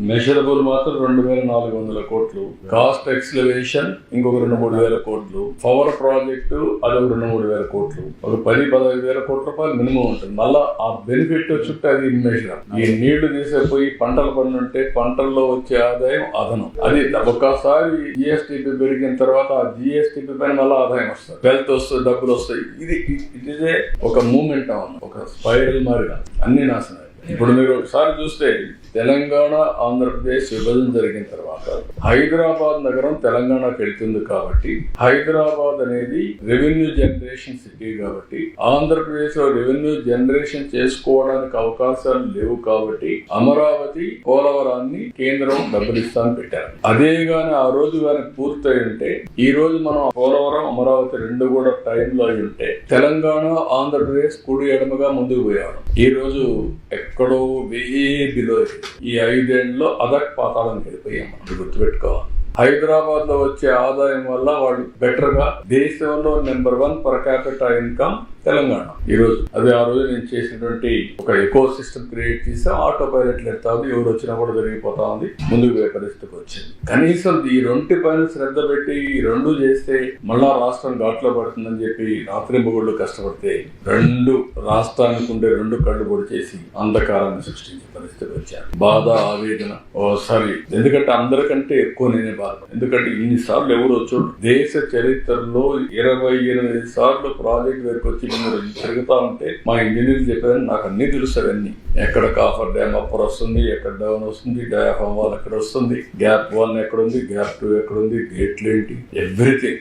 Measurable మాత్రం 2,400 కోట్లు, cost ఎక్స్లవేషన్ ఇంకొక 2-3 కోట్లు, పవర్ ప్రాజెక్టు అదొక 2-3 కోట్లు, ఒక 10-15 కోట్ల రూపాయలు మినిమం ఉంటుంది. మళ్ళా ఆ బెనిఫిట్ చుట్టూ అది ఇన్మెషర్. ఈ నీళ్లు తీసేపోయి పంటలు పండుంటే పంటల్లో వచ్చే ఆదాయం అదనం. అది ఒక్కసారి జిఎస్టిపి పెరిగిన తర్వాత ఆ జిఎస్టిపి పైన మళ్ళీ ఆదాయం వస్తుంది, వెల్త్ వస్తుంది, డబ్బులు వస్తాయి. ఇదే ఒక మూమెంట్ అవును, ఒక స్పైరల్ మారిగా అన్ని నాశనం. ఇప్పుడు మీరు ఒకసారి చూస్తే తెలంగాణ ఆంధ్రప్రదేశ్ విభజన జరిగిన తర్వాత హైదరాబాద్ నగరం తెలంగాణకు వెళ్తుంది కాబట్టి హైదరాబాద్ అనేది రెవెన్యూ జనరేషన్ సిటీ కాబట్టి ఆంధ్రప్రదేశ్ లో రెవెన్యూ జనరేషన్ చేసుకోవడానికి అవకాశాలు లేవు కాబట్టి అమరావతి పోలవరాన్ని కేంద్రం డబ్బులు ఇస్తామని పెట్టారు. అదే గాని ఆ రోజు గాని పూర్తయి ఉంటే ఈ రోజు మనం పోలవరం అమరావతి రెండు కూడా టైంలో అయి ఉంటే తెలంగాణ ఆంధ్రప్రదేశ్ కుడి ఎడమగా ముందుకు పోయాడు. ఈ రోజు ఎక్కడో బిలో ఈ 5 ఏళ్లలో అదక్ పాతాళానికి వెళ్ళిపోయాం. మనం గుర్తుపెట్టుకోవాలి. హైదరాబాద్ లో వచ్చే ఆదాయం వల్ల వాళ్ళు బెటర్ గా దేశంలో number 1 per capital income Telangana ఈ రోజు. అది ఆ రోజు నేను చేసినటువంటి ఒక ఎకో సిస్టమ్ క్రియేట్ చేసాం. ఆటో పైలట్ ఎత్తా ఉంది, ఎవరు వచ్చినా కూడా జరిగిపోతా ఉంది, ముందుకు పోయే పరిస్థితికి వచ్చింది. కనీసం ఈ 2 పైన శ్రద్ధ పెట్టి ఈ 2 చేస్తే మళ్ళా రాష్ట్రం ఘాట్లో పడుతుందని చెప్పి రాత్రి మొగుళ్ళు కష్టపడితే 2 రాష్ట్రానికి ఉండే 2 కళ్ళు పొడి చేసి అంధకారాన్ని సృష్టించే పరిస్థితికి వచ్చారు. బాధ, ఆవేదన ఓసారి. ఎందుకంటే అందరికంటే ఎక్కువ నేనే బాధ. ఎందుకంటే ఇన్నిసార్లు ఎవరు వచ్చాడు దేశ చరిత్రలో 28 సార్లు ప్రాజెక్ట్ వరకు వచ్చి తిరుగుతా ఉంటే మా ఇంజనీర్లు చెప్పారని నాకు అన్ని తెలుసు. అవన్నీ ఎక్కడ కాఫర్ డ్యామ్ అప్పర్ వస్తుంది, ఎక్కడ డౌన్ వస్తుంది, డయాఫామ్ వాల్ ఎక్కడ వస్తుంది, గ్యాప్ 1 ఎక్కడ ఉంది, గ్యాప్ 2 ఎక్కడ ఉంది, గేట్లు ఏంటి, ఎవ్రీథింగ్.